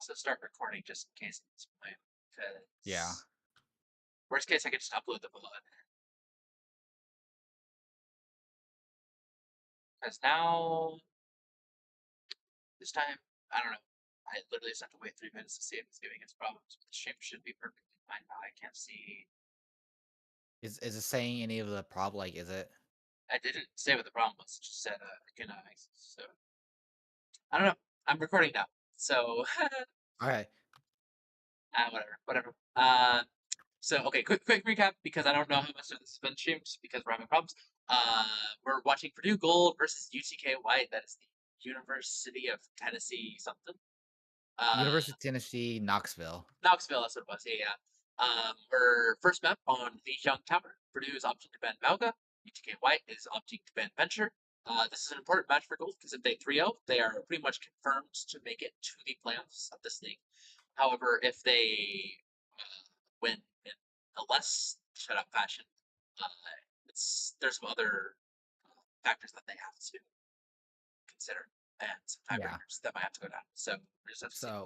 also start recording just in case at this point. Yeah. Worst case, I could just upload the VOD. Because now, this time, I don't know. I literally just have to wait 3 minutes to see if it's giving us problems. But the stream should be perfectly fine now. I can't see. Is it saying any of the problem? Like, is it? I didn't say what the problem was. It just said so I don't know. I'm recording now, so Okay. whatever. So okay, quick recap because I don't know how much of this has been streamed just because we're having problems. We're watching Purdue Gold versus UTK White. That is the University of Tennessee something. University of Tennessee, Knoxville. Knoxville, that's what it was. Yeah. We're first map on the Young Tower. Purdue is opting to ban Malga. UTK White is opting to ban Venture. This is an important match for Gold because if they 3-0, they are pretty much confirmed to make it to the playoffs of this league. However, if they win in a less shut-up fashion, there's some other factors that they have to consider and some tiebreakers that might have to go down. So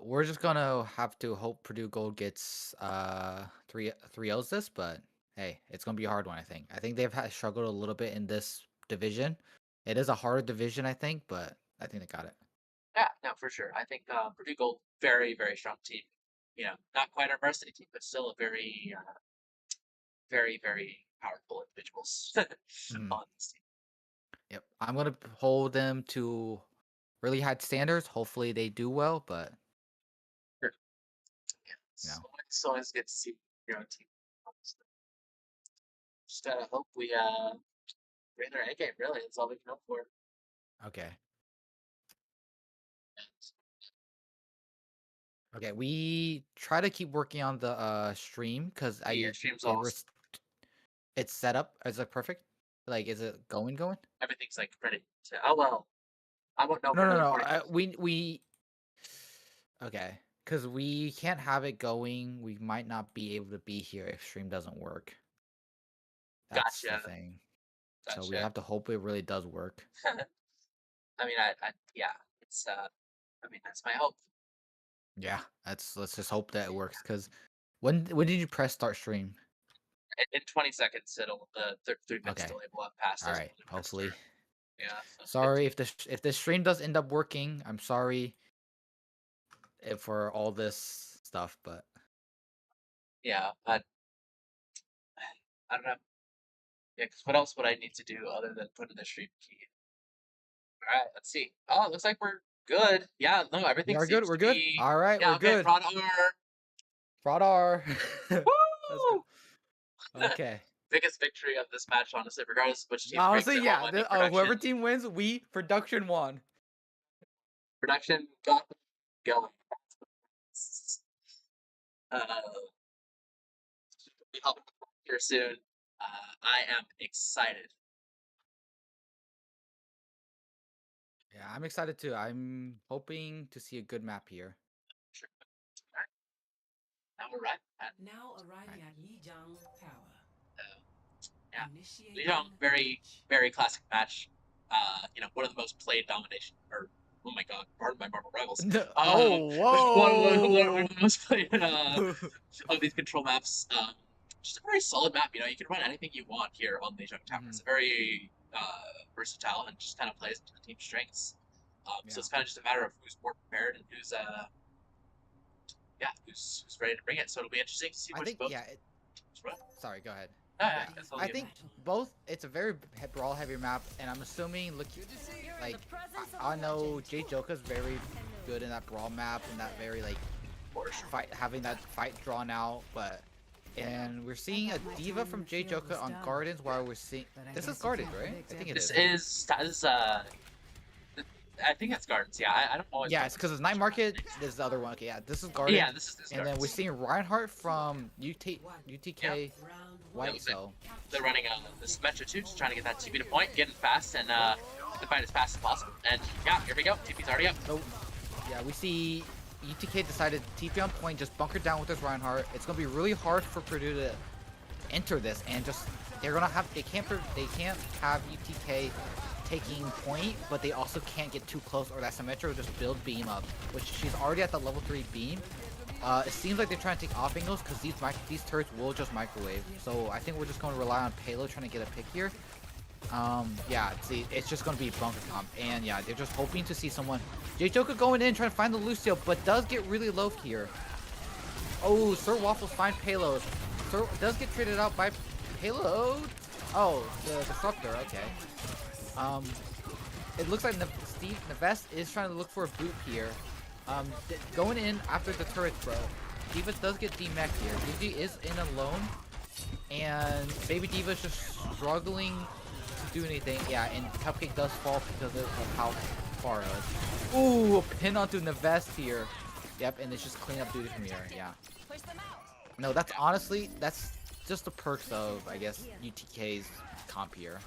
we're just gonna have to hope Purdue Gold gets 3-0s this, but hey, it's gonna be a hard one. I think they've struggled a little bit in this division. It is a harder division, I think, but I think they got it. Yeah, no, for sure. I think Purdue Gold, very, very strong team. You know, not quite our varsity team, but still a very, very, very powerful individuals on this team. Yep, I'm gonna hold them to really high standards. Hopefully, they do well, but sure. Yeah, it's always good to see your own team. Just hope we bring their A game. Really, that's all we can hope for. Okay. Okay, we try to keep working on the stream because stream's awesome. It's set up. Is it perfect? Like, is it going? Everything's like ready. So, oh well, I won't know. No. We. Okay, because we can't have it going. We might not be able to be here if stream doesn't work. That's the thing. Gotcha. So we have to hope it really does work. I mean, yeah, it's I mean, that's my hope. Yeah, let's just hope that it works. Because when did you press start stream? In 20 seconds, it'll the 3 minutes delay will have passed. All right, hopefully. Yeah. Sorry if the stream does end up working. I'm sorry for all this stuff, but yeah, I don't know. Yeah, because what else would I need to do other than put in the stream key? All right, let's see. Oh, it looks like we're good. Yeah, no, everything. We're good. We're good. All right, we're good. Fraud R. Woo! Okay. Biggest victory of this match, honestly, regardless of which team. Honestly, yeah. Whoever team wins, we production won. Production got them going. Be helping here soon. I am excited. Yeah, I'm excited too. I'm hoping to see a good map here. Sure. All right. Now arriving at Lijiang Tower. Yeah, Lijiang, very, very classic match. You know, one of the most played domination, or oh my god, pardon my Marvel Rivals. One of the most played of these control maps. Just a very solid map. You know, you can run anything you want here on Lijiang Tower. It's very versatile and just kind of plays to the team's strengths. So it's kind of just a matter of who's more prepared and who's ready to bring it. So it'll be interesting to see which both. Sorry, go ahead. I think both. It's a very brawl heavy map, and I'm assuming like I know Jay Joka's very good in that brawl map and that very like having that fight drawn out, and we're seeing a diva from Jay Joka on Gardens while we're seeing this is Gardens, right? I think it is. This is I think it's Gardens. Yeah, I don't know. Yeah, it's because it's Night Market. This is the other one. Okay, yeah, this is Gardens. Yeah, this is and Gardens. Then we're seeing Reinhardt from UTK White. So they're running this Metro 2, just trying to get that TP to point, getting fast, and get the fight as fast as possible. And yeah, here we go. TP's already up. So yeah, we see UTK decided TP on point, just bunker down with this Reinhardt. It's gonna be really hard for Purdue to enter this, and just they can't have UTK taking point, but they also can't get too close or that Symmetra will just build beam up, which she's already at the level 3 beam. It seems like they're trying to take off angles because these turrets will just microwave. So I think we're just going to rely on Payload trying to get a pick here. Yeah, see, it's just going to be bunker comp. And yeah, they're just hoping to see someone. J-Joker going in, trying to find the Lucio, but does get really low here. Oh, Sir Waffles find Payload. Sir does get traded out by Payload. Oh, the Disruptor, okay. It looks like Nevest is trying to look for a boot here. Going in after the turrets, bro. Diva does get D-Mech here. DG is in alone. And Baby Diva's just struggling to do anything. Yeah, and Cupcake does fall because of how far it was. Ooh, a pin onto Nevest here. Yep, and it's just clean up duty from here, yeah. No, that's honestly, that's just the perks of, I guess, UTK's comp here.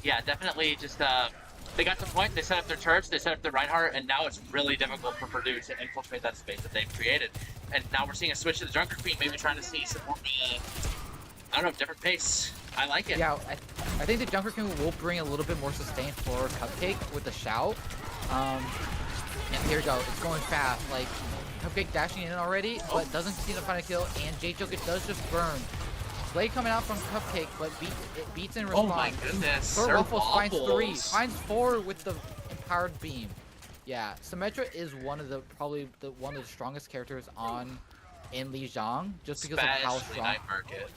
Yeah, definitely just, they got to the point, they set up their turrets, they set up their Reinhardt, and now it's really difficult for Purdue to infiltrate that space that they've created. And now we're seeing a switch to the Junker Queen, maybe trying to see some more, I don't know, different pace. I like it. Yeah, I think the Junker Queen will bring a little bit more sustain for Cupcake with the shout. And here we go, it's going fast. Like, Cupcake dashing in already, but doesn't seem to find a kill, and J-Joker does just burn. Blade coming out from Cupcake, but it beats in response. Oh my goodness. Sir Waffles finds 3, finds 4 with the empowered beam. Yeah, Symmetra is one of the one of the strongest characters in Lijiang, just because of how strong. Night Market.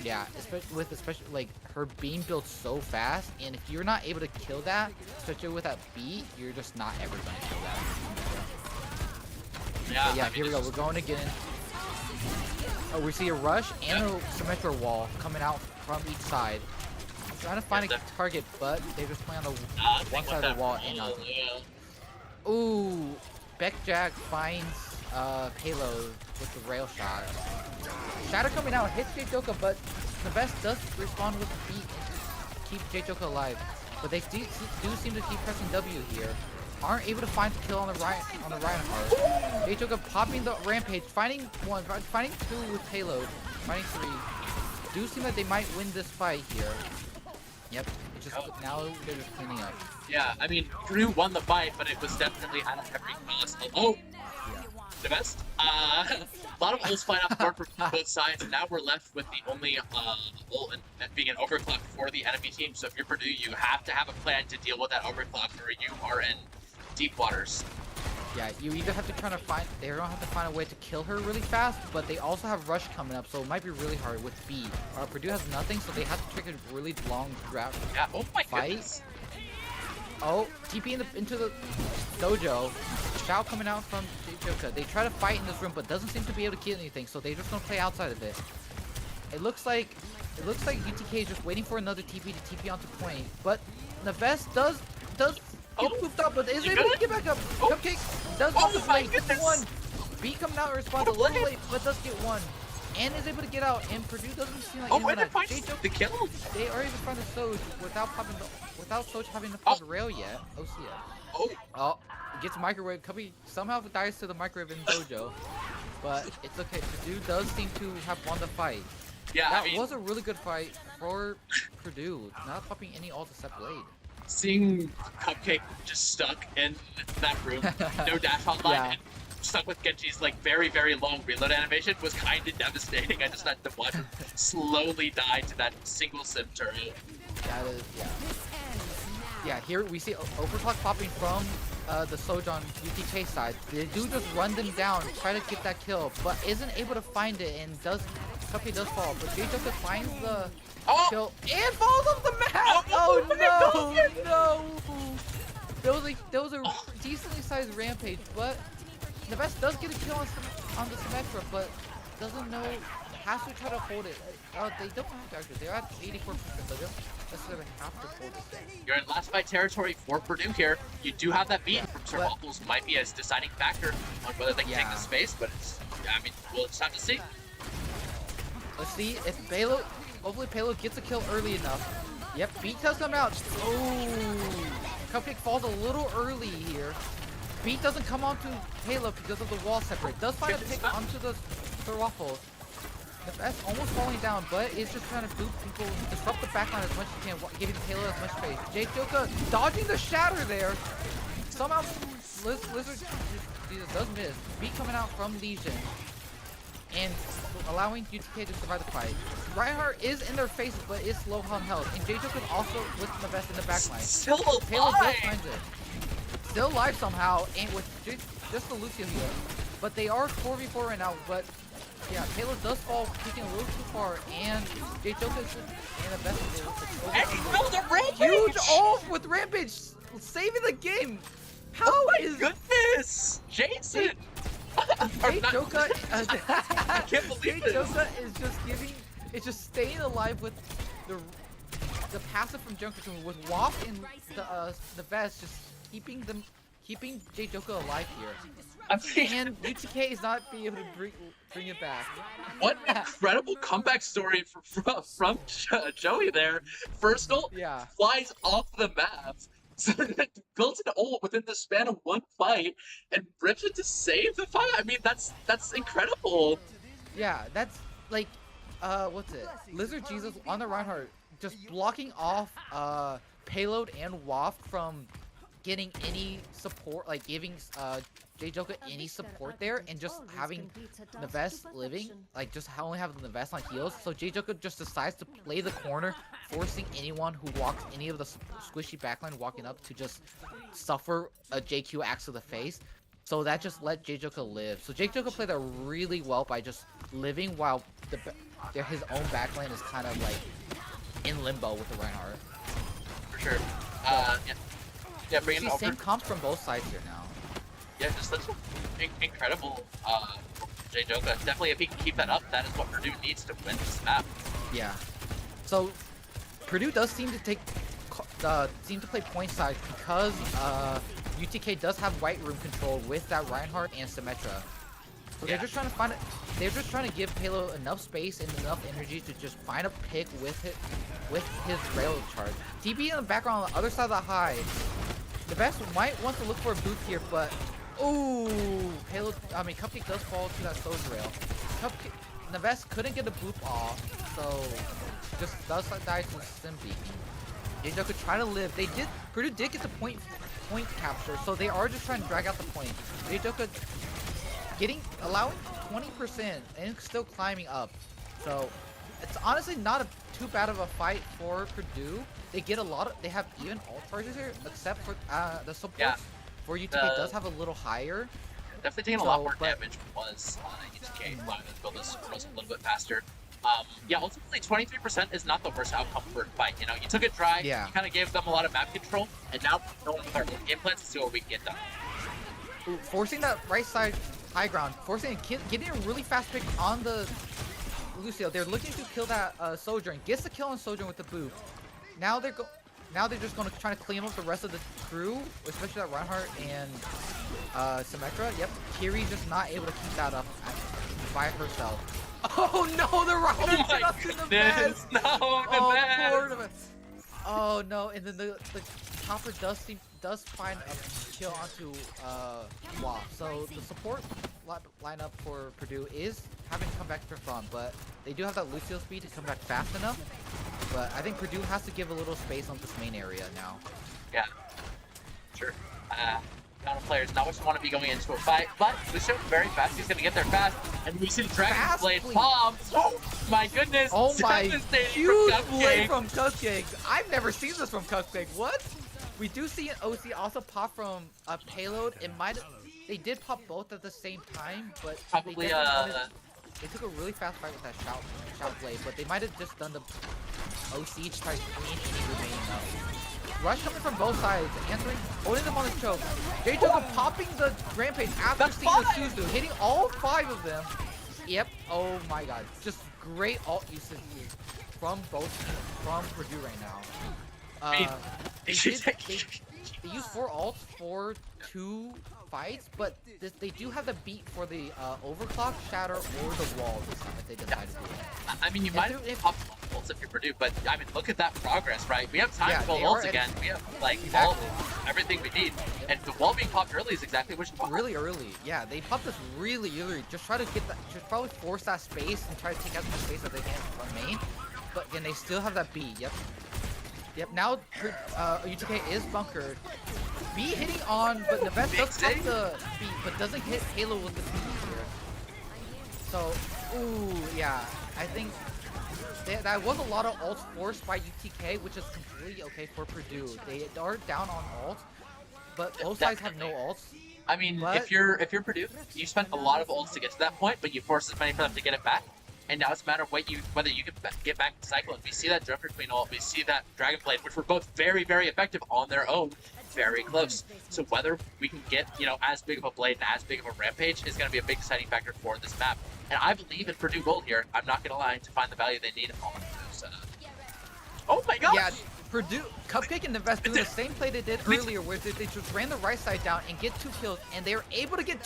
Yeah, especially like her beam builds so fast, and if you're not able to kill that, especially with that beat, you're just not ever gonna kill that. Yeah, yeah, here we go. We're going again. Oh, we see a rush and a Symmetra wall coming out from each side. I'm trying to find a target, but they just play on the one side of the wall and nothing. Ooh, Beckjack finds Payload with the rail shot. Shatter coming out hits J-Joker, but the best does respond with the beat to keep J-Joker alive. But they do seem to keep pressing W here. Aren't able to find the kill on the Reinhardt. J-Joker popping the rampage, finding 1, finding 2 with Payload, finding 3. Do seem like they might win this fight here. Yep, it's just now they're just cleaning up. Yeah, I mean, Purdue won the fight, but it was definitely at every cost. Oh, the best. A lot of ults flying off the board for both sides, and now we're left with the only ult being an overclock for the enemy team. So if you're Purdue, you have to have a plan to deal with that overclock, or you are in deep waters. Yeah, you either have to they're gonna have to find a way to kill her really fast, but they also have rush coming up, so it might be really hard with B. Purdue has nothing, so they have to take a really long draft fight. Goodness. Oh, TP into the dojo. Shao coming out from J-Joker. They try to fight in this room, but doesn't seem to be able to kill anything, so they're just gonna play outside of it. It looks like UTK is just waiting for another TP to TP onto point, but Nevest does get pooped up, but is able to get back up. Cupcake does get the play, gets 1. B coming out and responds a little late, but does get 1. And is able to get out, and Purdue doesn't seem like anyone that the kill. They are able to find the Soj without Soj having to pop the rail yet. OCS. Oh, gets microwave. Cubby somehow dies to the microwave in dojo, but it's okay. Purdue does seem to have won the fight. Yeah, that was a really good fight for Purdue. Not popping any ult except Blade. Seeing Cupcake just stuck in that room, no dash online, and stuck with Genji's like very, very long reload animation was kind of devastating. I just had to watch him slowly die to that single sim turret. That is, yeah, here we see overclock popping from the Soj on UTK side. They do just run them down, try to get that kill, but isn't able to find it, and Cupcake does fall. But J-Joker finds the kill and falls off the map! Oh no! That was a decently sized rampage, but Nevest does get a kill on the Symmetra, but doesn't know, has to try to hold it. They don't have to actually, they're at 84%, so they don't necessarily have to hold it. You're in last fight territory for Purdue here. You do have that beat from Sir Waffles, might be a deciding factor on whether they can take the space, but it's, I mean, we'll just have to see. Let's see if Payload, hopefully Payload gets a kill early enough. Yep, beat does come out. Oh, Cupcake falls a little early here. Beat doesn't come onto Payload because of the wall separate. Does find a pick onto the Sir Waffles. That's almost falling down, but it's just trying to boot people, disrupt the backline as much as you can, giving Taylor as much space. Jake Joka dodging the shatter there. Somehow, Lizard Jesus does miss. Beat coming out from Legion. And allowing UTK to survive the fight. Reinhardt is in their faces, but is low on health. And J-Joke is also with the best in the backline. Still Taylor alive! does find it. Still alive somehow, and with just the Lucio heal. But they are 4v4 right now, but yeah, Taylor does fall, kicking a little too far, and J-Joke is in the best of And he built a rampage! huge ult with Rampage, saving the game! How is Goodness! Jason! J-Joka I can't believe this. J-Joka is just giving, it's just staying alive with the passive from Junker with Waft and the vest, just keeping J-Joka alive here. I mean, And UTK is not being able to bring it back. what an incredible comeback story from Joey there. First goal Yeah. flies off the map. So built an ult within the span of one fight and rips it to save the fight. I mean, that's incredible. Yeah, that's like, what's it? Lizard Jesus on the Reinhardt, just blocking off Payload and Waft from getting any support, like giving J-Joka any support there, and just having Neves living, like just only having Neves on heals. So J-Joka just decides to play the corner, forcing anyone who walks any of the squishy backline walking up to just suffer a JQ axe to the face. So that just let J-Joka live. So J-Joka played that really well by just living while his own backline is kind of like in limbo with the Reinhardt. For sure. Yeah, bringing it over. Same comp from both sides here now. Yeah, just that's incredible. J-Joka. Definitely, if he can keep that up, that is what Purdue needs to win this map. Yeah. So Purdue does seem to play point side because UTK does have white room control with that Reinhardt and Symmetra. So they're just trying to find it. They're just trying to give Halo enough space and enough energy to just find a pick with his rail charge. TB in the background on the other side of the high. The best might want to look for a boost here, but ooh, Cupcake does fall to that soldier rail. Neves couldn't get the boop off, so just does die to Simbi. J-Joka trying to live. Purdue did get the point capture, so they are just trying to drag out the point. J-Joka allowing 20% and still climbing up. So it's honestly not too bad of a fight for Purdue. They have even ult charges here, except for the support for UTK does have a little higher. Definitely taking a lot more damage was UTK allowing them to build this a little bit faster. Yeah, ultimately 23% is not the worst outcome for a fight. You know, you took it dry, you kind of gave them a lot of map control, and now we're going with our own game plans to see what we can get done. Forcing that right side high ground, getting a really fast pick on the Lucio. They're looking to kill that Sojourn. Gets the kill on Sojourn with the boop. Now they're just going to try to clean up the rest of the crew, especially that Reinhardt and Symmetra. Yep, Kiri's just not able to keep that up by herself. Oh no, the Reinhardt get up to the best. No, Neves. Oh no, and then the Chopper does find a kill onto Waft. So the support lineup for Purdue is having to come back from front, but they do have that Lucio speed to come back fast enough. But I think Purdue has to give a little space on this main area now. Yeah, sure. Counter players not what you want to be going into a fight, but Lucio very fast. He's gonna get there fast, and we see Dragon Blade bombs. Oh my goodness! Oh my huge blade from Cupcake. I've never seen this from Cupcake. What? We do see an OC also pop from a Payload. They did pop both at the same time, but probably they took a really fast fight with that shout blade, but they might have just done the OC to try to clean any remaining up. Rush coming from both sides, answering, holding them on the choke. J-Joka popping the Rampage after seeing the Suzu, hitting all 5 of them. Yep, oh my god. Just great ult usage from Purdue right now. they use 4 ults for 2 fights, but they do have the beat for the overclock, shatter, or the wall this time if they decide to do it. I mean, you might have popped ults if you're Purdue, but I mean, look at that progress, right? We have time to pull ults again. We have like everything we need, and the wall being popped early is exactly what you want. Really early, yeah. They popped this really early. Just try to get that. Just probably force that space and try to take out the space that they can from main. But again, they still have that B. Yep. Yep. Now UTK is bunkered. B hitting on, but the best does pop the B, but doesn't hit Halo with the B here. So, ooh, yeah. I think that was a lot of ults forced by UTK, which is completely okay for Purdue. They are down on ults, but both sides have no ults. I mean, if you're Purdue, you spent a lot of ults to get to that point, but you forced as many for them to get it back. And now it's a matter of whether you can get back the cycle. And we see that Joker Queen ult, we see that Dragon Blade, which were both very, very effective on their own, very close. So whether we can get, as big of a blade and as big of a rampage is going to be a big deciding factor for this map. And I believe in Purdue Gold here, I'm not going to lie, to find the value they need on Purdue's. Oh my god! Yeah, Purdue, Cupcake and Invest doing the same play they did earlier, where they just ran the right side down and get 2 kills, and they were able to get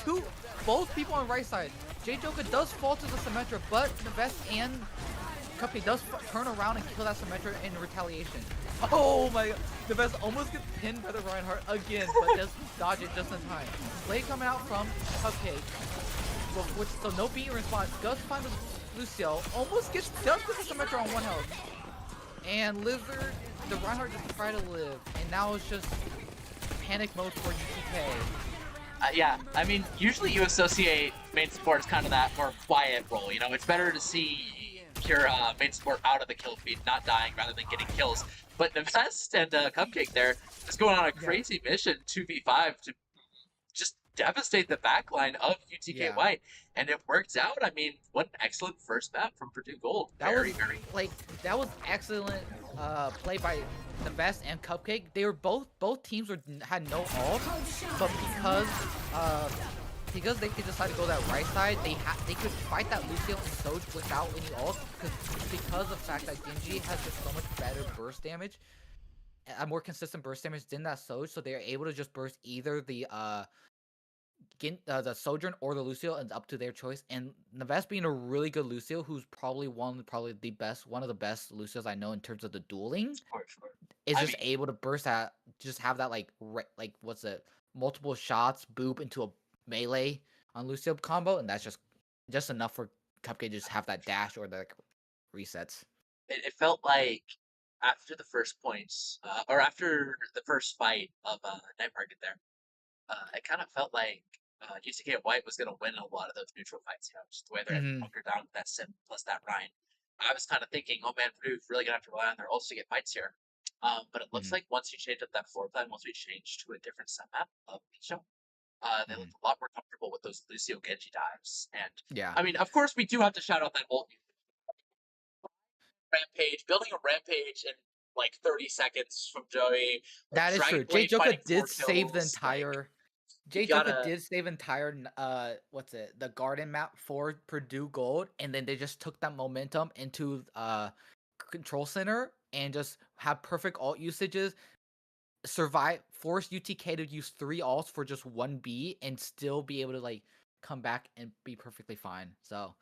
both people on right side. J-Joker does fall to the Symmetra, but Invest and Cupcake does turn around and kill that Symmetra in retaliation. Oh my god, Invest almost gets pinned by the Reinhardt again, but does dodge it just in time. Blade coming out from Cupcake, so no beat in response, does find the Lucio, almost does get the Symmetra on 1 health. And Lizard, the Reinhardt just tried to live, and now it's just panic mode for UTK. Yeah, I mean, usually you associate main support as kind of that more quiet role, It's better to see your main support out of the kill feed, not dying rather than getting kills. But Nefest and Cupcake there is going on a crazy mission, 2v5, to just devastate the backline of UTK White. And it worked out. I mean, what an excellent first map from Purdue Gold. That was excellent play by the Best and Cupcake. They were both teams had no ult, but because they could decide to go that right side, they could fight that Lucio and Soj without any ult, because of the fact that Genji has just so much better burst damage, a more consistent burst damage than that Soj, so they're able to just burst either the Sojourn or the Lucio, and up to their choice. And Neves being a really good Lucio, who's probably one of the best Lucios I know in terms of the dueling, is just able to burst that, just have that multiple shots boop into a melee on Lucio combo, and that's just enough for Cupcake to just have that dash or the resets. It felt like after the first points, or after the first fight of Night Market there, it kind of felt like UTK White was going to win a lot of those neutral fights, just the way they're bunkered down with that Sim plus that Ryan. I was kind of thinking, oh man, Purdue's really going to have to rely on their ults to get fights here. But it looks like once you change up that floor plan, once we change to a different set map of the show, they looked a lot more comfortable with those Lucio Genji dives. And I mean, of course, we do have to shout out that ult. Rampage, building a rampage in like 30 seconds from Joey. That is true. J-Joker did save the entire... J-Joker did save entire, the garden map for Purdue Gold, and then they just took that momentum into Control Center and just have perfect ult usages, force UTK to use 3 ults for just 1 B, and still be able to come back and be perfectly fine. So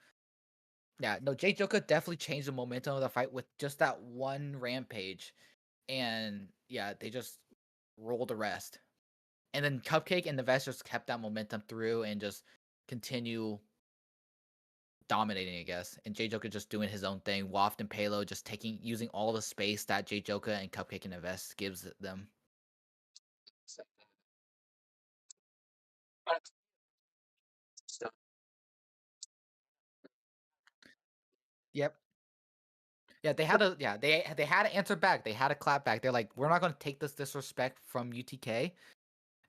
yeah, no, J-Joker definitely changed the momentum of the fight with just that one rampage, and yeah, they just rolled the rest. And then Cupcake and the Vest just kept that momentum through and just continue dominating, I guess. And J-Joker just doing his own thing. Waft and Payload just using all the space that J-Joker and Cupcake and the Vest gives them. Yep. Yeah, they had to answer back. They had to clap back. They're like, we're not going to take this disrespect from UTK,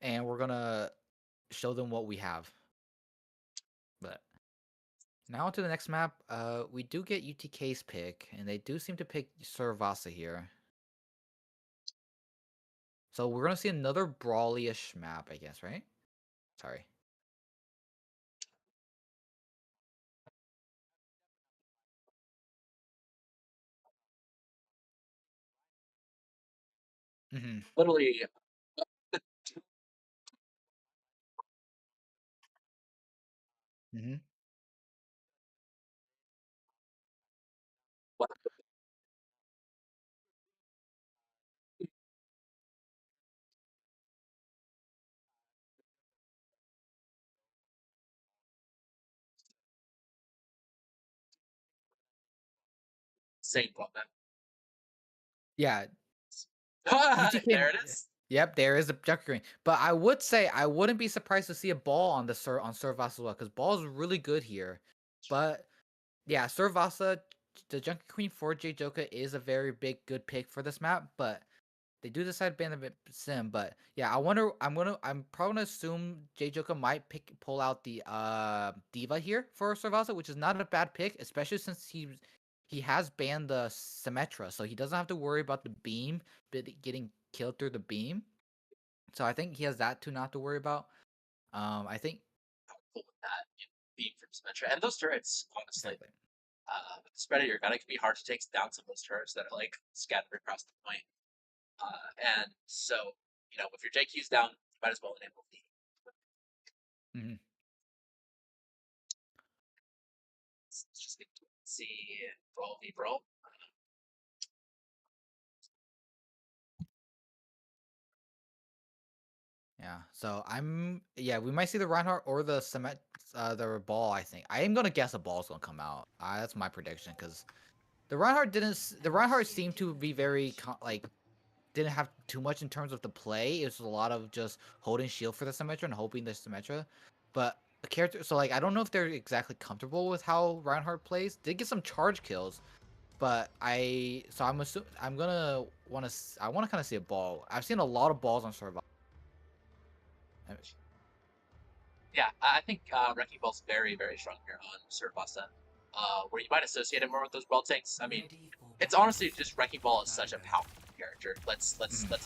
and we're going to show them what we have. But now to the next map. We do get UTK's pick, and they do seem to pick Suravasa here. So we're going to see another brawly-ish map, I guess, right? Sorry. Literally, Mm-hmm. What? Same problem. Yeah, There UTK. it is. Yep, there is a Junker Queen. But I would say I wouldn't be surprised to see a ball on the on Servasa as well, because ball is really good here. But yeah, Servasa, the Junker Queen for J Joka is a very big good pick for this map, but they do decide to ban the sim. But yeah, I'm probably gonna assume J Joka might pull out the Diva here for Servasa, which is not a bad pick, especially since he has banned the Symmetra, so he doesn't have to worry about the beam getting killed through the beam. So I think he has that to not to worry about. I think Cool with that. Beam from Symmetra. And those turrets, honestly. exactly. With the spread of your gun, it can be hard to take down some of those turrets that are like scattered across the point. And so, if your JQ's down, you might as well enable the. Mm-hmm. Let's just get to see Brawl v Brawl. Yeah. So we might see the Reinhardt or the the ball. I think I am gonna guess a ball's gonna come out. That's my prediction because the Reinhardt seemed to be very like didn't have too much in terms of the play. It was a lot of just holding shield for the Symmetra and hoping the Symmetra. But the character, so like I don't know if they're exactly comfortable with how Reinhardt plays. Did get some charge kills, but I'm assuming I want to kind of see a ball. I've seen a lot of balls on Survival. Yeah, I think Wrecking Ball's very, very strong here on Survasa. Where you might associate it more with those Brawl tanks. I mean, it's honestly just Wrecking Ball is such a powerful character. Let's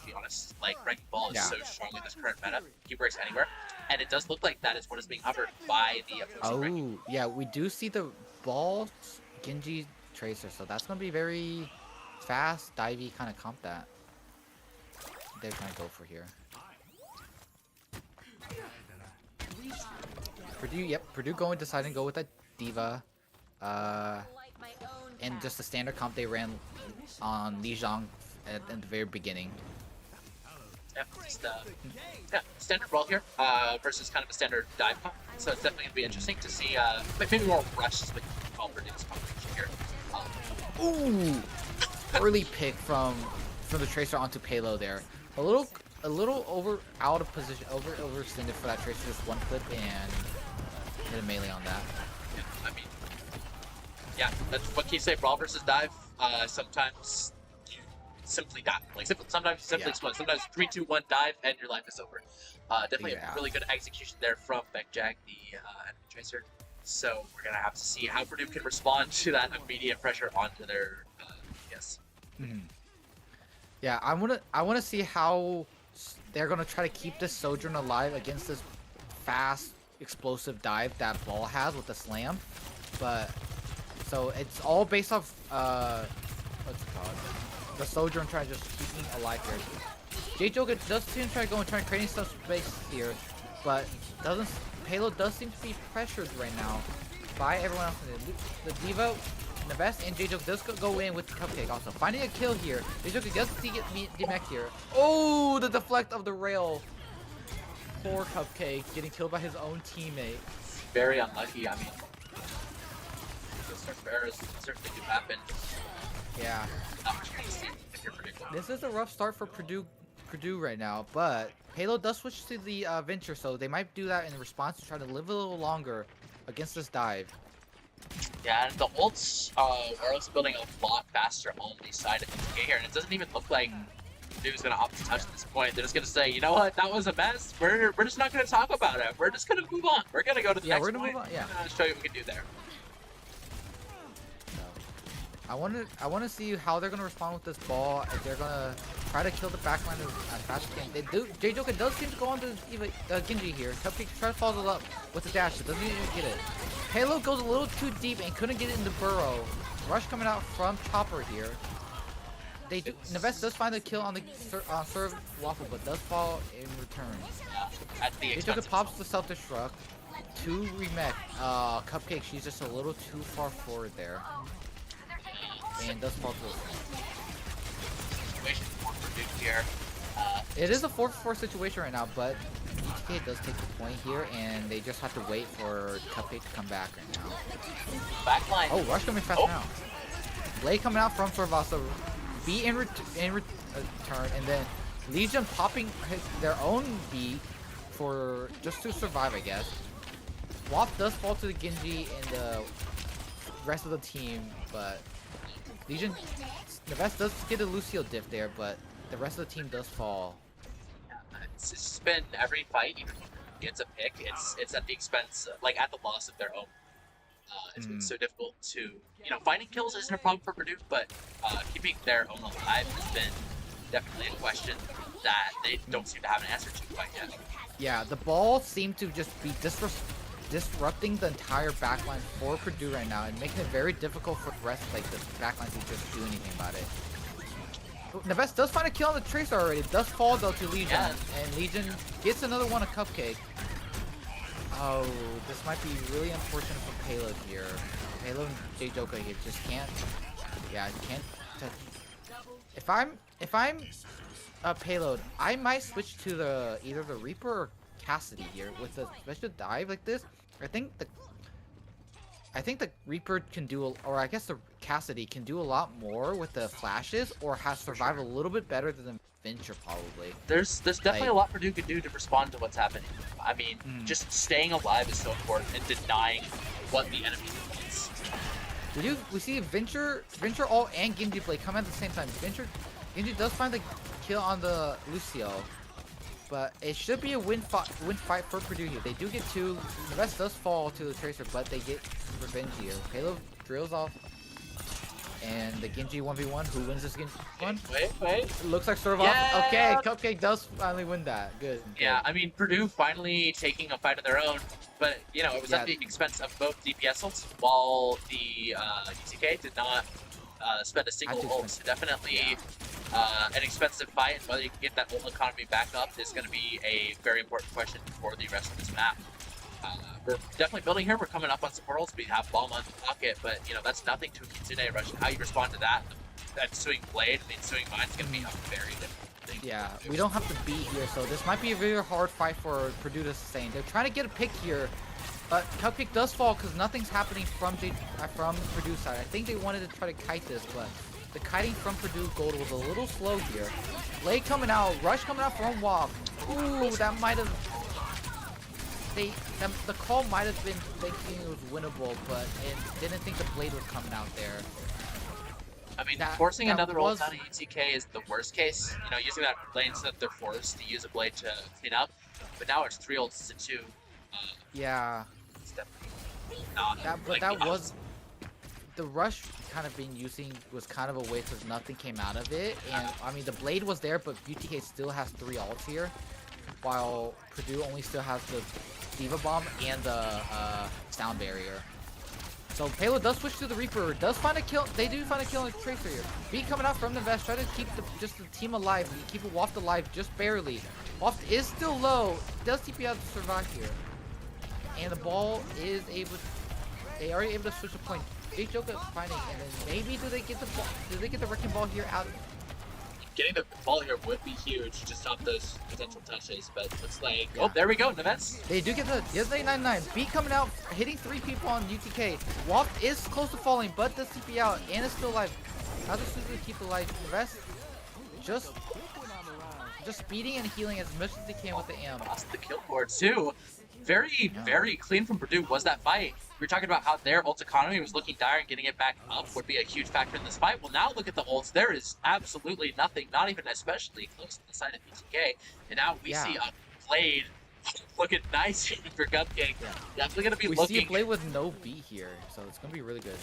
be honest. Like Wrecking Ball is so strong in this current meta. He works anywhere, and it does look like that is what is being covered by the opposing. Oh yeah, we do see the ball Genji Tracer, so that's gonna be very fast, divey kind of comp that they're trying to go for here. Purdue deciding to go with that Diva, and just the standard comp they ran on Lijiang at the very beginning. Yeah, standard brawl here versus kind of a standard dive comp. So it's definitely gonna be interesting to see. Maybe more rushes with Purdue's combination here. Ooh, early pick from the Tracer onto Payload there. A little out of position, overextended for that Tracer. Just one clip and hit a melee on that. Yeah, I mean, yeah, that's what can you say? Brawl versus dive. Sometimes you simply die. Like sometimes you simply explode. Sometimes 3, 2, 1 dive and your life is over. Definitely a really good execution there from Bekjag, the enemy Tracer. So we're gonna have to see how Purdue can respond to that immediate pressure onto their yes. Mm-hmm. Yeah, I wanna see how they're gonna try to keep this Sojourn alive against this fast, explosive dive that Ball has with the slam. But so it's all based off what's it called? The Sojourn trying to just keep him alive here. J Joka does seem to try creating some space here, but Payload does seem to be pressured right now by everyone else. The Diva, Navest, and J Joka does go in with the Cupcake also. Finding a kill here. J Joka does get DMX here. Oh, the deflect of the rail. Poor Cupcake getting killed by his own teammate. Very unlucky. I mean, those sorts of errors certainly do happen. Yeah. This is a rough start for Purdue right now, but Payload does switch to the Venture, so they might do that in response to try to live a little longer against this dive. Yeah, and the ults are also building a lot faster on the side of UTK here, and it doesn't even look like Purdue's gonna opt to touch at this point. They're just gonna say, you know what, that was a mess. We're just not gonna talk about it. We're just gonna move on. We're gonna go to the next point. Move on. Yeah. We're gonna show you what we can do there. I want to see how they're gonna respond with this ball. If they're gonna try to kill the backline as fast as they can. They do. J Joka does seem to go on to Genji here. Cupcake tries to follow it up with the dash. It doesn't even get it. Payload goes a little too deep and couldn't get it in the burrow. Rush coming out from Chopper here. They do. Neves does find the kill on the serve waffle, but does fall in return. At the J-Joker expense pops the self-destruct. 2 remech. Cupcake, she's just a little too far forward there. And does fall to the situation for Purdue here. It is a 4-4 situation right now, but UTK does take the point here, and they just have to wait for Cupcake to come back right now. Backline. Oh, Rush coming fast now. Blade coming out from Sorvasa. B in return, and then Legion popping their own B for just to survive, I guess. Waff does fall to the Genji and the rest of the team, but Legion, Neves does get a Lucio diff there, but the rest of the team does fall. It's just been every fight, even when Purdue gets a pick, it's at the expense, like at the loss of their own. It's been so difficult to, you know, finding kills isn't a problem for Purdue, but keeping their own alive has been definitely a question that they don't seem to have an answer to quite yet. Yeah, the ball seemed to just be disrupting the entire backline for Purdue right now and making it very difficult for the rest of like the backline to just do anything about it. Neves does find a kill on the Tracer already. Does fall though to Legion, and Legion gets another one, a Cupcake. Oh, this might be really unfortunate for Payload here. Payload and J-Joker here just can't. Yeah, can't. If I'm a Payload, I might switch to the either the Reaper or Cassidy here with a special dive like this. I think the Reaper can do, or I guess the Cassidy can do a lot more with the flashes, or has survived a little bit better than Venture probably. There's definitely a lot Purdue could do to respond to what's happening. I mean, just staying alive is so important and denying what the enemy needs. We see Venture ult and Genji Blade come at the same time. Genji does find the kill on the Lucio, but it should be a win fight for Purdue here. They do get 2. The rest does fall to the Tracer, but they get revenge here. Halo drills off, and the Genji 1v1. Who wins this Genji one? Wait. Looks like Serve off. Okay, Cupcake does finally win that. Good. Yeah, I mean, Purdue finally taking a fight of their own, but, you know, it was at the expense of both DPS ults, while the UTK did not spend a single ult. So definitely an expensive fight, and whether you can get that ult economy back up is going to be a very important question for the rest of this map. We're definitely building here. We're coming up on support ults. We have Bomb on the pocket, but, you know, that's nothing to Kitsune Rush. How you respond to that, that Suing Blade, I mean, Suing Mine is going to be a very difficult thing. Yeah, we don't have to beat here, so this might be a very hard fight for Purdue to sustain. They're trying to get a pick here, but Cupcake does fall because nothing's happening from Purdue's side. I think they wanted to try to kite this, but the kiting from Purdue Gold was a little slow here. Blade coming out, Rush coming out from Waff. Ooh, that might have... the call might have been thinking it was winnable, but it didn't think the Blade was coming out there. I mean, forcing another ult on a UTK is the worst case. You know, using that blade so that they're forced to use a blade to clean up. But now it's 3 ults to 2. Yeah. It's definitely not. That was the Rush kind of being using was kind of a waste because nothing came out of it. And I mean, the blade was there, but UTK still has 3 ults here, while Purdue only still has the Diva Bomb and the Sound Barrier. So Payload does switch to the Reaper, does find a kill. They do find a kill on the Tracer here. B coming out from the vest, try to keep just the team alive. You keep Waft alive just barely. Waft is still low, does TP out to survive here. And the ball is able to, they are able to switch the point. Big Joker finding, and then maybe do they get the ball? Do they get the wrecking ball here out? Getting the ball here would be huge to stop those potential touches, but looks like oh, there we go, Neves. They do get the 99. B coming out, hitting 3 people on UTK. Waft is close to falling, but does TP out and is still alive. How does Suzu keep alive? Neves just speeding and healing as much as they can with the AM. Lost the kill board too. Very clean from Purdue was that fight. We were talking about how their ult economy was looking dire, and getting it back up would be a huge factor in this fight. Well, now look at the ults. There is absolutely nothing, not even especially close to the side of UTK. And now we see a Blade looking nice for Cupcake. Yeah. Definitely going to be looking. We see a Blade with no B here, so it's going to be really good.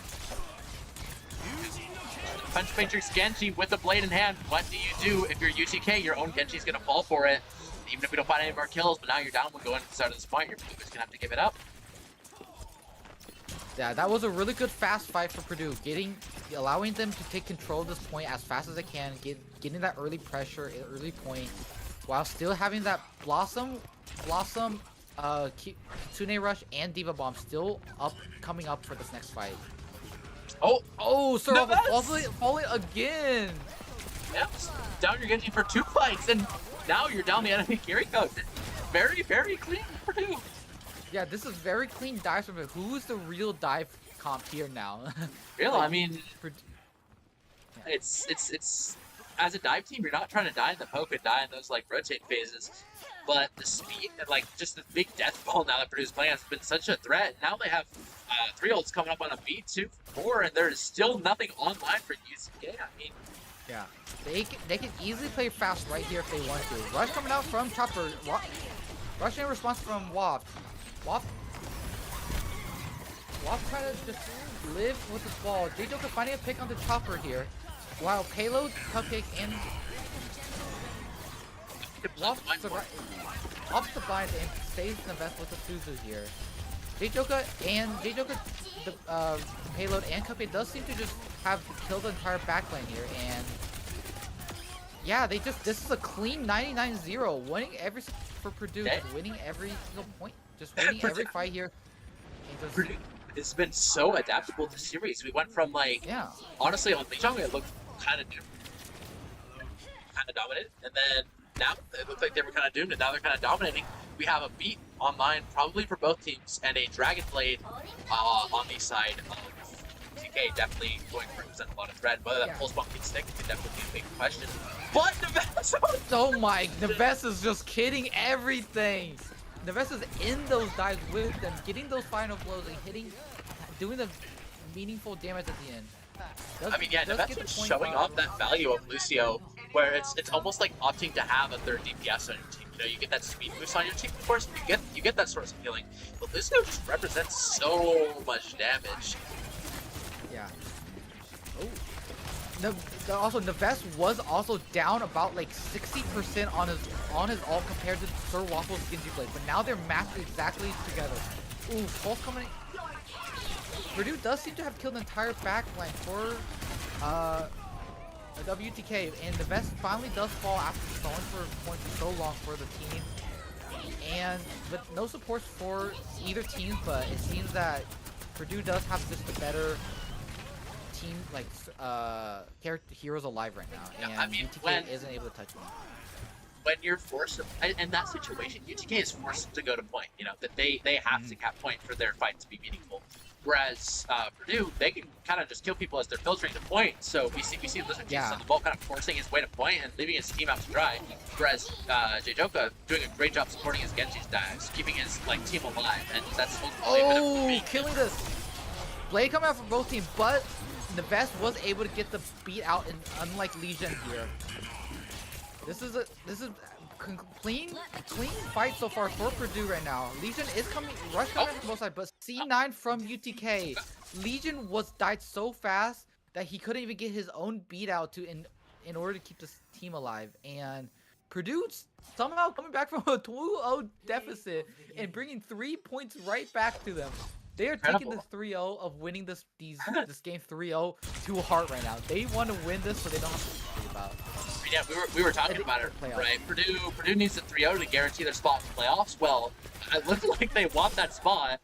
Punch Matrix Genji with the Blade in hand. What do you do if you're UTK? Your own Genji's going to fall for it. Even if we don't find any of our kills, but now you're down when going to the start of this point, you're just going to have to give it up. Yeah, that was a really good fast fight for Purdue. Getting allowing them to take control of this point as fast as they can, getting that early pressure, early point, while still having that Blossom, Kitsune Rush, and Diva Bomb still coming up for this next fight. Oh, Sir falling again. Yep, down your Genji for 2 fights, and now you're down the enemy carry code. Very, very clean for Purdue. Yeah, this is very clean dives from it. Who's the real dive comp here now? Real, Like, I mean, it's as a dive team, you're not trying to die in the poke and die in those like rotate phases, but the speed and like just the big death ball now that Purdue's playing has been such a threat. Now they have 3 ults coming up on a beat 2, 4, and there is still nothing online for UTK. I mean, yeah, they can easily play fast right here if they want to. Rush coming out from Chopper. Rush in response from Waft. Waft trying to just live with this ball. J-Joker finding a pick on the Chopper here. While Payload, Cupcake, and Waft the blind and stays in the best with the Suzu here. J-Joker, the Payload and Cupcake does seem to just have killed the entire backline here, and yeah, this is a clean 99-0, winning for Purdue, winning every single point, just winning every fight here. Purdue has been so adaptable to series. We went from like, honestly, on Lijiang it looked kind of dominant, and then now it looked like they were kind of doomed, and now they're kind of dominating. We have a beat online probably for both teams, and a Dragon Blade on the side of UTK, definitely going to represent a lot of threat. Whether that pulse bump can stick could definitely be a big question. But Neves, oh my, Neves is just kidding everything. Neves is in those dives with them, getting those final blows and doing the meaningful damage at the end. I mean, yeah, Neves is showing off that value of Lucio, where it's almost like opting to have a third DPS on your team. You know, you get that speed boost on your team, of course, you get that source of healing, but Lucio just represents so much damage. Yeah. Oh. Also, Neves was also down about like 60% on his ult compared to Sir Waffle's Genji Blade, but now they're matched exactly together. Ooh, pulse coming. Purdue does seem to have killed the entire backline for WTK, and Neves finally does fall after stalling for points for so long for the team. And with no support for either team, but it seems that Purdue does have just a better team, like heroes alive right now, and I mean, UTK isn't able to touch them. When you're forced to, in that situation, UTK is forced to go to point. You know that they have to cap point for their fight to be meaningful. Whereas Purdue, they can kind of just kill people as they're filtering to point. So we see Lizard Jesus on the ball kind of forcing his way to point and leaving his team out to dry. Whereas J-Joka doing a great job supporting his Genji's dives, keeping his like team alive, and that's killing this. Blade coming out from both teams, but Neves was able to get the beat out, and unlike Legion here. This is clean fight so far for Purdue right now. Legion is rush coming from both sides, but C9 from UTK. Legion died so fast that he couldn't even get his own beat out in order to keep this team alive. And Purdue's somehow coming back from a 2-0 deficit and bringing 3 points right back to them. They are taking this 3-0 of winning this game 3-0 to heart right now. They want to win this so they don't have to worry about. Yeah, we were talking about it, right? Purdue needs a 3-0 to guarantee their spot in playoffs. Well, it looks like they want that spot.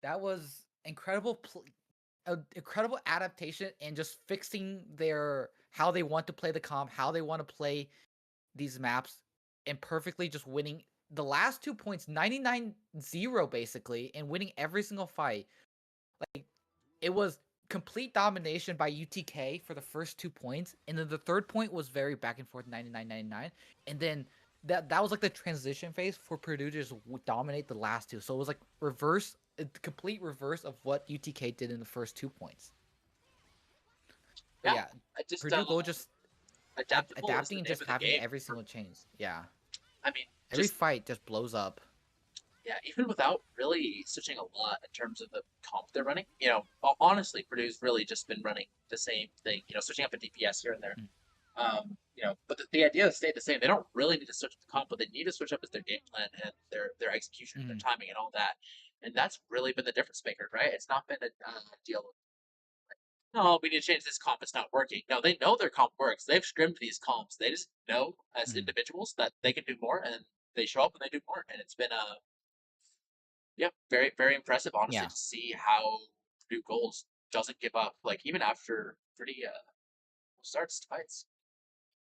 That was incredible adaptation and just fixing how they want to play the comp, how they want to play these maps, and perfectly just winning the last 2 points, 99-0 basically, and winning every single fight. Like, it was complete domination by UTK for the first 2 points, and then the third point was very back and forth, 99-99, and then that was like the transition phase for Purdue to just dominate the last 2. So it was like complete reverse of what UTK did in the first 2 points. Yeah, Purdue will just adapting and just having every single change. Yeah, I mean, every fight just blows up. Yeah, even without really switching a lot in terms of the comp they're running. You know, honestly, Purdue's really just been running the same thing. You know, switching up a DPS here and there. You know, but the idea has stayed the same. They don't really need to switch up the comp, but they need to switch up as their game plan and their execution, their timing, and all that. and that's really been the difference maker, right? It's not been a deal no, we need to change this comp. It's not working. No, they know their comp works. They've scrimmed these comps. They just know as Mhm. individuals that they can do more, and they show up and they do more. And it's been yeah, very very impressive, honestly, Yeah. to see how Purdue Goals doesn't give up. Like even after pretty starts to fights.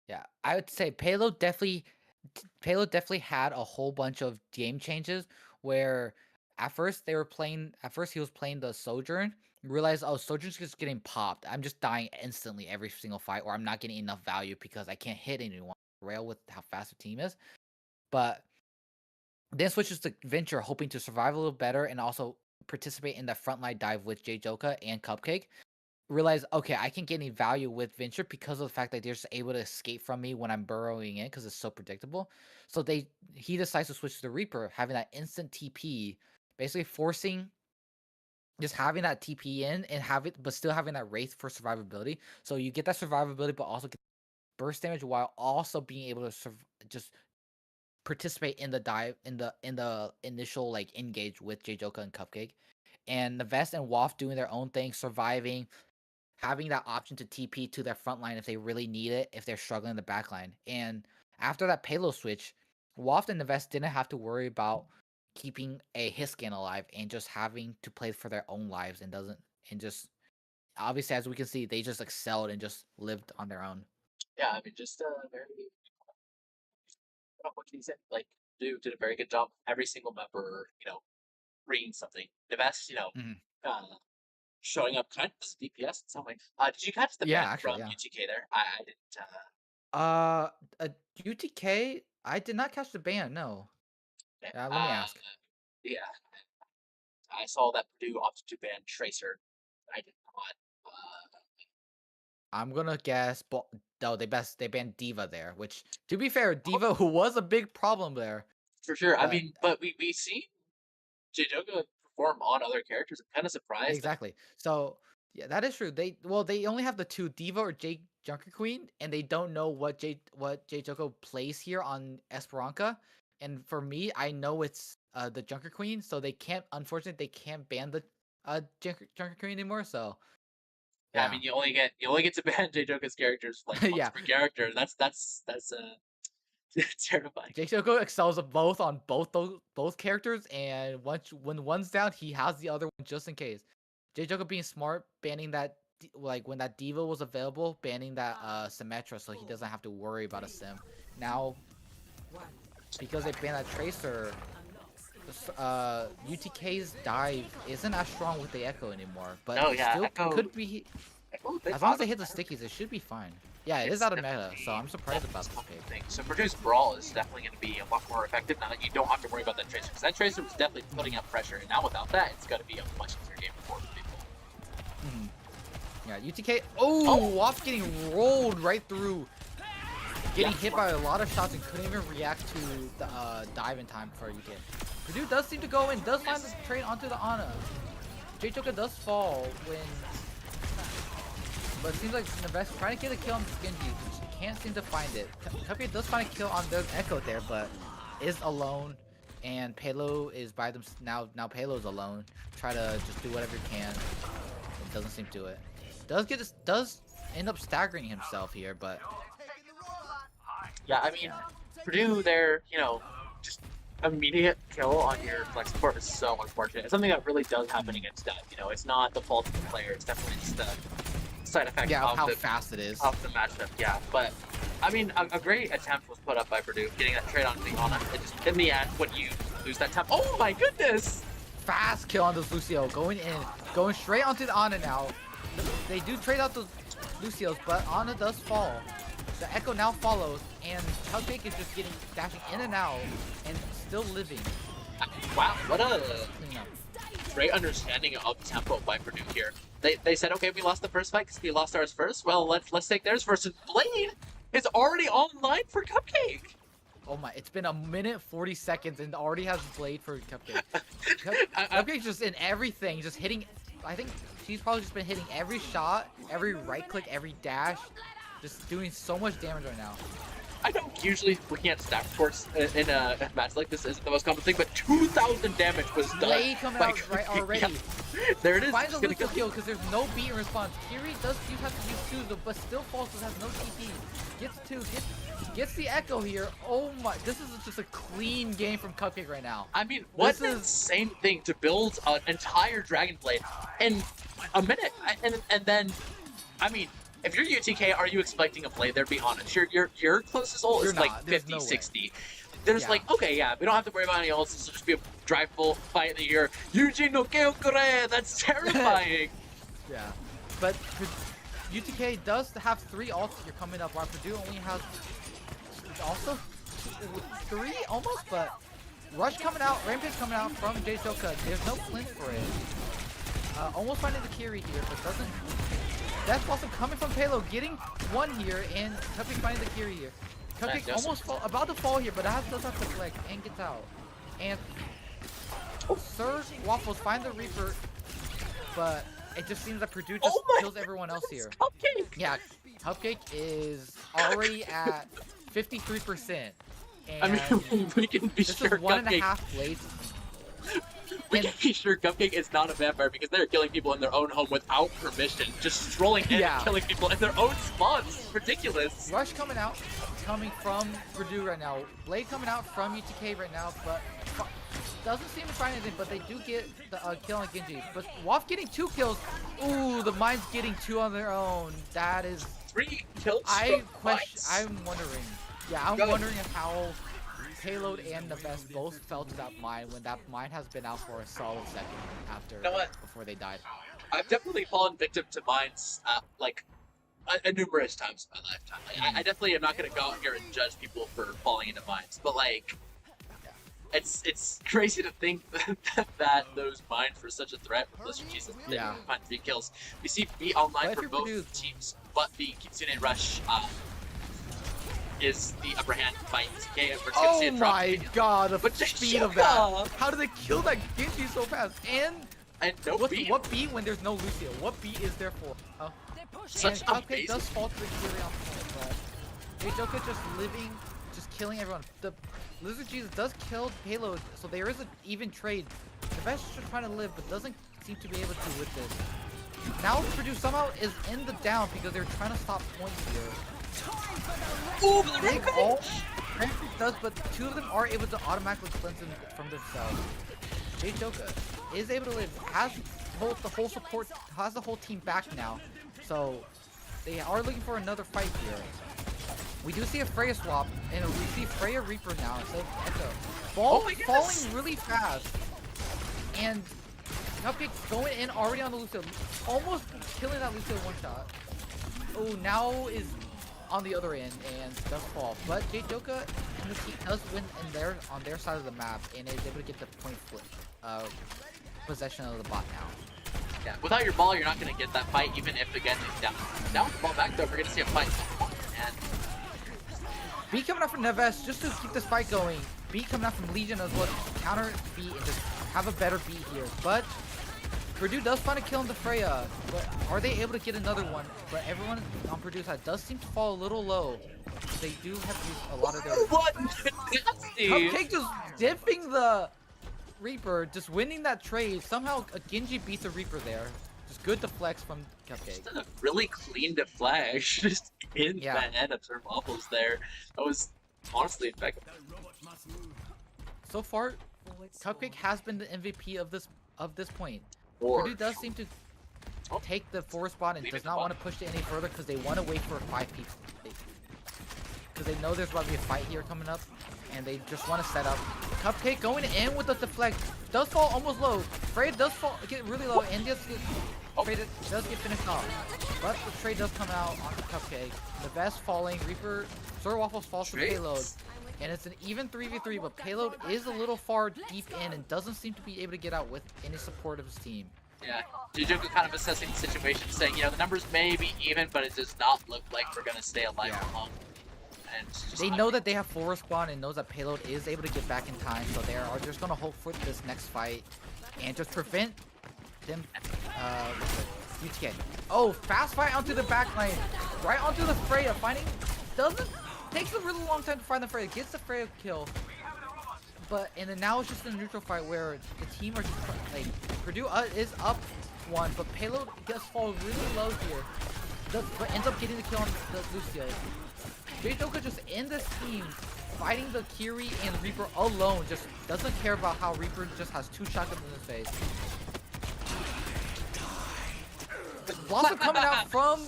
Yeah, I would say Payload definitely had a whole bunch of game changes where at first he was playing the Sojourn, realized, oh, Sojourn's just getting popped. I'm just dying instantly every single fight, or I'm not getting enough value because I can't hit anyone. Rail with how fast the team is. But then switches to Venture, hoping to survive a little better and also participate in the frontline dive with J Joka and Cupcake. Realize, okay, I can't get any value with Venture because of the fact that they're just able to escape from me when I'm burrowing in because it's so predictable. So he decides to switch to the Reaper, having that instant TP, basically forcing just having that TP in and but still having that Wraith for survivability. So you get that survivability, but also get burst damage while also being able to just participate in the dive in the initial like engage with J Joka and Cupcake. And the Vest and Waft doing their own thing, surviving, having that option to TP to their front line if they really need it, if they're struggling in the back line. And after that payload switch, Waft and the Vest didn't have to worry about keeping a Hiscan alive and just having to play for their own lives and just obviously as we can see, they just excelled and just lived on their own. Yeah, I mean, just very. What can you say? Like, Purdue did a very good job. Every single member, bringing something. The best, Mhm. uh, showing up kind of as DPS in some way. Did you catch the Yeah, ban actually, from yeah. UTK there? I didn't. Uh, a UTK, I did not catch the ban, no. Let me Uh, ask. yeah, I saw that Purdue opted to ban Tracer. I did not. I'm gonna guess, no, they banned Diva there, which, to be fair, Diva who was a big problem there, For sure. I but mean, but we see Jijoga perform on other characters. I'm kind of surprised that. exactly. So yeah, that is true. They only have the two Diva or J Junker Queen, and they don't know what J Joko plays here on Esperanza. And for me, I know it's the Junker Queen, so unfortunately they can't ban the Junker Queen anymore. So Yeah, I yeah, mean, you only get to ban Jijoga's characters like once yeah. per character. That's terrifying. J Joko excels at both on both characters, and when one's down, he has the other one just in case. J Joko being smart, banning like when that Diva was available, banning that Symmetra so he doesn't have to worry about a sim. Now because they banned that Tracer, UTK's dive isn't as strong with the Echo anymore, but No, it yeah, still Echo. could be. Echo, they As long as thought they of hit the that. stickies, it should be fine. Yeah, it is It's out of meta, so definitely I'm surprised definitely about this something pick. to think. So Purdue's Brawl is definitely going to be a lot more effective now that you don't have to worry about that Tracer. Because that Tracer was definitely putting up pressure, and now without that, it's going to be a much easier game for people. Mhm. Yeah, UTK. Oh, Oh, Waft getting rolled right through, yeah. getting hit by a lot of shots and couldn't even react to the dive in time for UTK. Purdue does seem to go in, does find the trade onto the Ana. J Choka does fall but it seems like Neves trying to get a kill on the Genji, which can't seem to find it. Cupcake does find a kill on the Echo there, but is alone, and Palo is by them now. Now Palo's alone. Try to just do whatever you can. It doesn't seem to do it. Does end up staggering himself here, but Yeah, I mean, Purdue, their, just immediate kill on your flex support is so unfortunate. It's something that really does happen against that. It's not the fault of the player. It's definitely just the side effect yeah, of how the fast it is. matchup. Yeah, but I mean, a great attempt was put up by Purdue, getting that trade onto the Ana. It just in the end, when you lose that time, oh my goodness! Fast kill on this Lucio, going in, going straight onto the Ana now. They do trade out those Lucios, but Ana does fall. The Echo now follows, and Cupcake is just dashing in and out, and still living. Wow, what a Clean up. great understanding of tempo by Purdue here. They said, okay, we lost the first fight because we lost ours first. Well, let's take theirs first. And Blade is already online for Cupcake. Oh my, it's been 1 minute 40 seconds and already has Blade for Cupcake. I- Cupcake's just in everything, just hitting. I think she's probably just been hitting every shot, every right click, every dash, just doing so much damage right now. I know usually looking at stat reports in a match like this isn't the most common thing, but 2,000 damage was done. Blade coming by out right already. Yeah. There it is. Finds a Just gonna lethal go. kill because there's no beat in response. Kiri does have to use 2, but still falls, has no TP. Gets 2, gets the echo here. Oh my, this is just a clean game from Cupcake right now. I mean, what This an is- insane thing to build an entire Dragon Blade in a minute, and then, I mean, if you're UTK, are you expecting a blade there? Be honest. Your closest ult You're is like not. There's 50, no way. 60. There's Yeah. like, okay, yeah, we don't have to worry about any ults. This will just be a drive-full fight that you're Yuji no Keokure. That's terrifying. Yeah, but UTK does have 3 ults here coming up, while Purdue only has also 3 almost, but Rush coming out, Rampage coming out from J-Toka. There's no flinch for it. Almost finding the Kiri here, but doesn't. That's also coming from Payload, getting 1 here, and Cupcake finding the Kiri here. Cupcake almost about to fall here, but does have to flex and gets out. And Sir Waffles find the Reaper, but it just seems that Purdue just kills everyone else here. Cupcake. Yeah, Cupcake is already at 53%. And I mean, we can be this sure is 1.5 Cupcake. blades. We can be sure Cupcake is not a vampire because they're killing people in their own home without permission, just strolling in Yeah. and killing people in their own spawns. It's ridiculous. Rush coming out, coming from Purdue right now. Blade coming out from UTK right now, but doesn't seem to find anything. But they do get the kill on Genji. But Waff getting 2 kills. Ooh, the Mind's getting 2 on their own. That is. 3 kills. I'm wondering. Yeah, I'm wondering how Payload and Navest both fell to that mine when that mine has been out for a solid second after You know what? before they died. I've definitely fallen victim to mines, like, numerous times in my lifetime. Like, I definitely am not gonna go out here and judge people for falling into mines, but like, it's crazy to think that those mines were such a threat for Blizzard Jesus. They find 3 kills. We see B online But if for you're both Purdue- teams, but the Kitsune Rush is the upper hand by UTK. And we're just gonna see Oh it drop my immediately. god, the But speed of Shoka! that. How did they kill that Genji so fast? And And no beat. what beat when there's no Lucio? What beat is there for? Oh. Such And Cupcake amazing. does fall to the Kiri on point, but J-Joker just living, just killing everyone. The Lizard Jesus does kill Payload, so there is an even trade. The best is just trying to live, but doesn't seem to be able to with this. Now Purdue somehow is in the down because they're trying to stop points here. Ooh, the Big Rampage! ult, Rampage does, but 2 of them are able to automatically cleanse them from themselves. J-Joker is able to live, has both the whole support, has the whole team back now. So they are looking for another fight here. We do see a Freya swap, and we see Freya Reaper now instead of Echo. Oh my goodness. Falling really fast. And Cupcake's going in already on the Lucio, almost killing that Lucio one shot. Oh, now is on the other end and does fall. But J-Joker and the team does win on their side of the map and is able to get the point flip possession of the bot now. Yeah, without your ball, you're not going to get that fight, even if, again, it's down. Down with the ball back, though, we're going to see a fight. And B coming out from Neves just to keep this fight going. B coming out from Legion as well to counter B and just have a better beat here. But Purdue does find a kill on the Freya. But are they able to get another one? But everyone on Purdue's side does seem to fall a little low. They do have to use a lot of their... what? Nasty! Cupcake just dipping the Reaper, just winning that trade. Somehow a Genji beats a Reaper there. Just good deflects from Cupcake. Just a really clean deflect, just in the head of Sir Waffles there. That was honestly impeccable. So far, Cupcake has been the MVP of this point. Or Purdue does seem to take the 4 spot and does not want to push it any further because they want to wait for 5 people. Because they know there's about to be a fight here coming up, and they just want to set up. Cupcake going in with the deflect. Does fall almost low. Freya does get really low, and does get finished off. But the trade does come out on Cupcake. The best falling. Reaper, Sir Waffles falls to Payload. And it's an even 3v3, but Payload is a little far deep in and doesn't seem to be able to get out with any support of his team. Yeah, Jujoku kind of assessing the situation, saying, you know, the numbers may be even, but it does not look like we're going to stay alive for long. And they know that they have 4 spawn and knows that Payload is able to get back in time, so they are just going to hope for this next fight and just prevent them, UTK. Oh, fast fight onto the back lane, right onto the Freya, doesn't takes a really long time to find the Freya, gets the Freya kill. And then now it's just a neutral fight where the team are just like Purdue is up 1, but Payload does fall really low here. But ends up getting the kill on the Lucio. J-Joker just in this team fighting the Kiri and the Reaper alone, just doesn't care about how Reaper just has 2 shotguns in his face. Blossom coming out from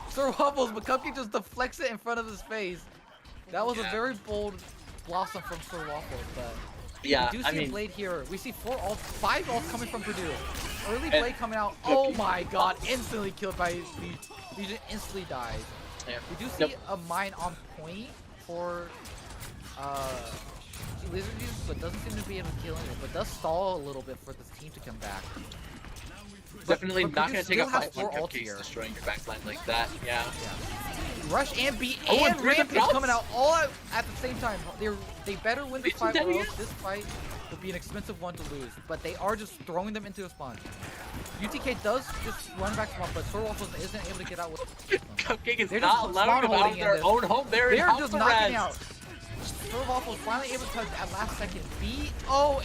Sir Wobbles, but Cupcake just deflects it in front of his face. That was a very bold Blossom from Sir Waffles, but yeah, we do see a Blade here. We see 5 ults coming from Purdue. Early Blade coming out. Oh my god, instantly killed by Legion, instantly dies. Yeah. We do see a mine on point for Lizard Juice, but doesn't seem to be able to kill anyone, but does stall a little bit for this team to come back. Definitely but not going to take a fight when ults Cupcake's here. destroying your backline like that. Yeah. Rush and beat Oh, and and Rampage drops? coming out all at the same time. They better win this fight, or Legendary? else this fight will be an expensive one to lose. But they are just throwing them into a spawn. UTK does just run back spawn, but Sir Waffles isn't able to get out with Cupcake is They're not just allowing them spawn out of holding in their this. own home. They're They're in just house knocking arrest. out. Sir Waffles finally able to touch at last second.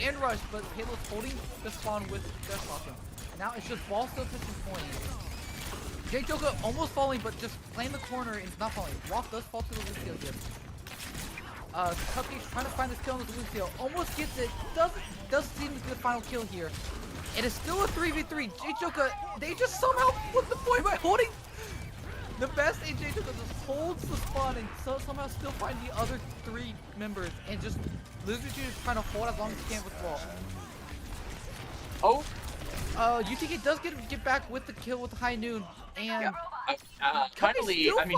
And rush, but Payload's holding the spawn with Death Blossom. Now it's just ball still touching point. J-Joker almost falling, but just playing the corner and not falling. Rock does fall to the Lucio here. Cupcake's trying to find this kill on the Lucio. Almost gets it. Does seem to get the final kill here. It is still a 3v3. J-Joker, they just somehow put the point by holding the best, and J-Joker just holds the spawn and somehow still find the other 3 members and just Lizard Juice is trying to hold as long as he can with the ball. Oh. UTK does get back with the kill with High Noon, and finally, I mean,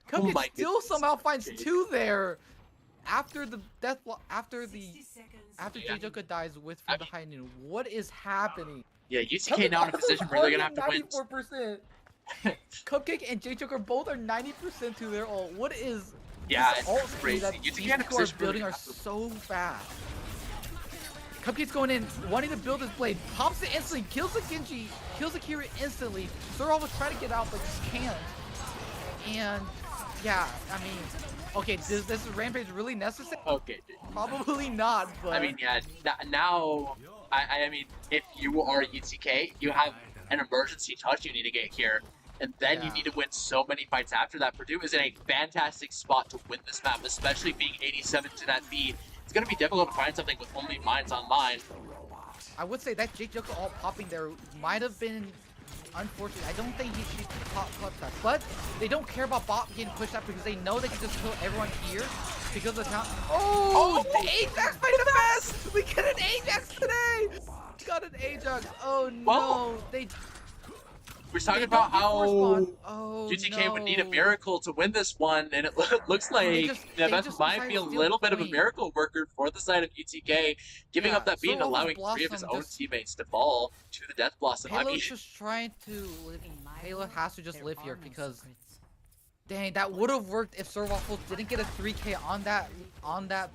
Cupcake still somehow finds 2 there after the after J-Joker dies from the High Noon. What is happening? Yeah, UTK now in a position where they're gonna have to win. 94%. Cupcake and J-Joker both are 90% to their ult. What is Yeah, this it's ult speed crazy. that UTK these in a two are position where building they are have to- so fast. Cupcake's going in, wanting to build his blade, pops it instantly, kills the Genji, kills the Kira instantly. Sorrel was trying to get out, but just can't. And yeah, I mean, okay, is this Rampage really necessary? Okay, dude. Probably not, but I mean, yeah, now, I mean, if you are UTK, you have an emergency touch you need to get here, and then you need to win so many fights after that. Purdue is in a fantastic spot to win this map, especially being 87 to that feed. It's going to be difficult to find something with only mines online. I would say that J-Joker all popping there might have been unfortunate. I don't think he should pop that, but they don't care about bot getting pushed out because they know they can just kill everyone here because of the town. Oh, the Ajax by the best! We get an Ajax today! We got an Ajax. Oh no, Well, they we're talking don't about get how force spawn. UTK would need a no. miracle to win this one, and it looks like They that just might decided be a to steal little bit of a point. miracle worker for the side of UTK, giving Yeah, up that beat and Sorrel allowing 3 of his Blossom own just- teammates to fall to the Death Blossom. I mean, Payload's just trying to live. Payload has to just live here because dang, that would have worked if Sir Waffle didn't get a 3K on that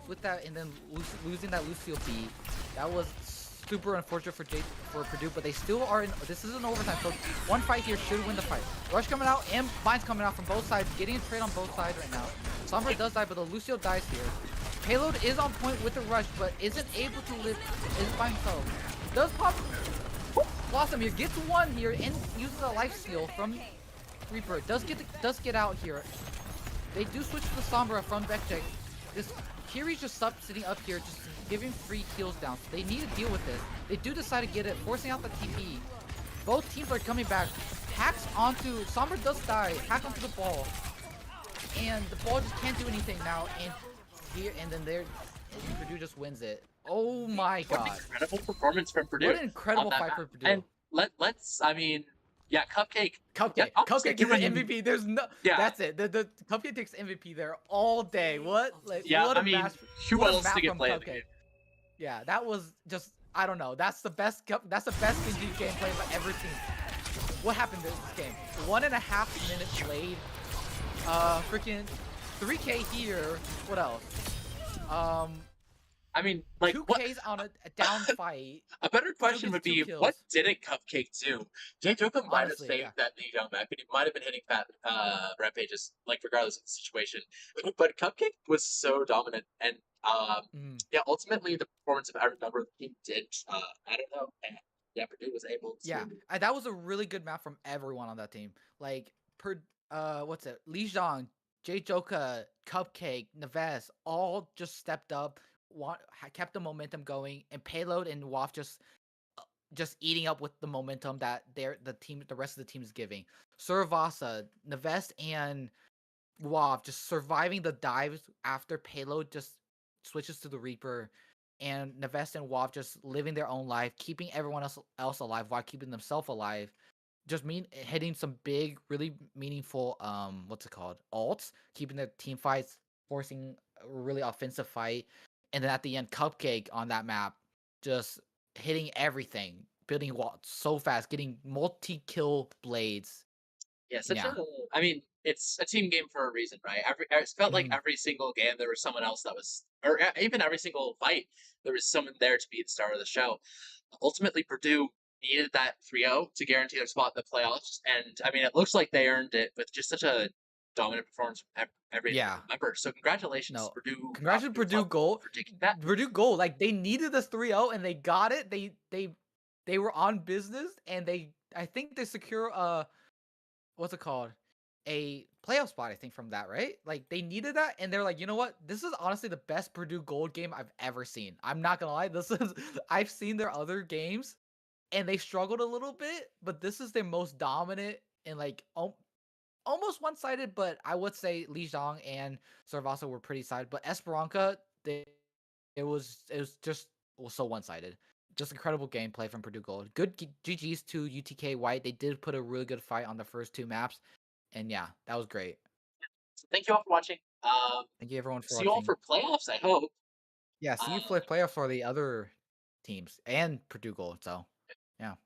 with that, and then losing that Lucio beat. That was super unfortunate for Purdue, but they still are in. This is an overtime, so one fight here should win the fight. Rush coming out and Vines coming out from both sides, getting a trade on both sides right now. Sombra does die, but the Lucio dies here. Payload is on point with the Rush, but isn't able to live. Isn't by himself. Does pop Blossom here, gets 1 here and uses a life steal from Reaper. Does get out here. They do switch to the Sombra from Vectech. This Kiri's just sitting up here, just giving free kills down. So they need to deal with this. They do decide to get it, forcing out the TP. Both teams are coming back. Hacks onto Sombra does die. Hack onto the ball, and the ball just can't do anything now. And here and then there, and Purdue just wins it. Oh my what an god! incredible performance from Purdue. What an incredible on that fight for map. Purdue. And let's, I mean, yeah, Cupcake. Cupcake, Yeah, Cupcake give is him- an MVP. There's no. Yeah. That's it. The Cupcake takes MVP there all day. What? Like, Yeah, what I a mean, match. who What a else map to get from played in the Cupcake. game? Yeah, that was just. I don't know. That's the best Genji gameplay I've ever seen. What happened in this game? 1.5 minutes played. Freaking 3K here. What else? I mean, like, Two what Ks on a down fight. a better Still question gets would two be, what kills. didn't Cupcake do? Jay Jokum might have Honestly, saved yeah. that Lee Young map, and he might have been hitting fat rampages, like, regardless of the situation. But Cupcake was so dominant, and Mm. yeah, ultimately the performance of every member of the team did. I don't know. And, yeah, Purdue was able Yeah, to. that was a really good map from everyone on that team. Like what's it? Li Zhang, Jay Joka, Cupcake, Neves, all just stepped up, kept the momentum going, and Payload and WAF just eating up with the momentum that the rest of the team is giving. Suravasa, Neves, and WAF just surviving the dives after Payload just switches to the Reaper, and Neves and WAF just living their own life, keeping everyone else alive while keeping themselves alive. Just hitting some big, really meaningful what's it called? Ults, keeping the team fights, forcing a really offensive fight. And then at the end, Cupcake on that map, just hitting everything, building walls so fast, getting multi-kill blades. Yeah, such a. Yeah. I mean, it's a team game for a reason, right? It felt like Mhm. every single game there was someone else that was, or even every single fight there was someone there to be the star of the show. Ultimately, Purdue needed that 3-0 to guarantee their spot in the playoffs, and I mean, it looks like they earned it with just such a dominant performance from every Yeah. individual member. So congratulations, No. Purdue, Congratulations Purdue Purdue Club, goal. for taking that. Purdue goal. Like they needed this 3-0 and they got it. They were on business and I think they secure what's it called? A playoff spot, I think, from that, right? Like they needed that, and they're like, you know what? This is honestly the best Purdue Gold game I've ever seen. I'm not gonna lie, this is I've seen their other games, and they struggled a little bit, but this is their most dominant and like almost one-sided. But I would say Li Zhang and Sarvasa were pretty sided, but Esperanca, it was just so one-sided. Just incredible gameplay from Purdue Gold. Good GGs to UTK White. They did put a really good fight on the first two maps. And yeah, that was great. So thank you all for watching. Thank you everyone for See you all watching. for playoffs. I hope. Yeah, see you for Uh, playoff for the other teams and Purdue Gold. So, yeah.